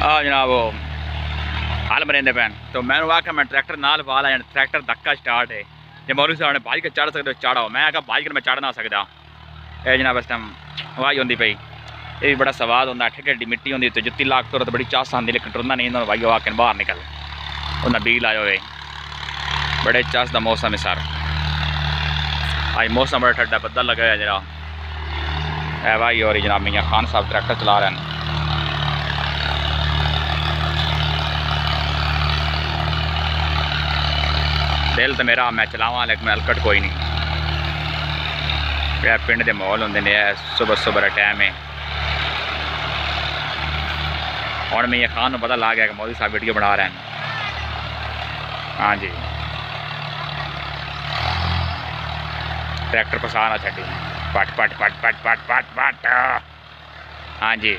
हाँ जनाब वो हल मरेंदे पैन तो मैं आख्या मैं ट्रैक्टर नाल पा ला ट्रैक्टर धक्का स्टार्ट है जो मौलवी साहब ने भाई के चढ़ सकते हो चढ़ाओ मैं आख्या भाई के मैं चढ़ ना सकता ये जनाब इस टाइम वाही होंगी पई ये भी बड़ा स्वाद होंगे ठेके डी मिट्टी होंगी तो जुत्ती लाग तो बड़ी चस आती लेकिन टुरना नहीं भाई आके बाहर निकल उन्हें बील आए हुए बड़े चस का मौसम है सर आज मौसम बड़ा ठंडा बदल लगा है जरा है भाई और जनाब मियाँ खान साहब ट्रैक्टर चला रहे हैं दिल तो मेरा मैं चलावा लेकिन मैं अलकट कोई नहीं पिंड के माहौल होंगे ने सुबह सुबह टाइम है और मैं ये खान को पता लग गया कि मौलवी साहब वीडियो बना रहे हैं हाँ जी ट्रैक्टर पसा ना छड़ी पट पट पट पट पट पट पट हाँ जी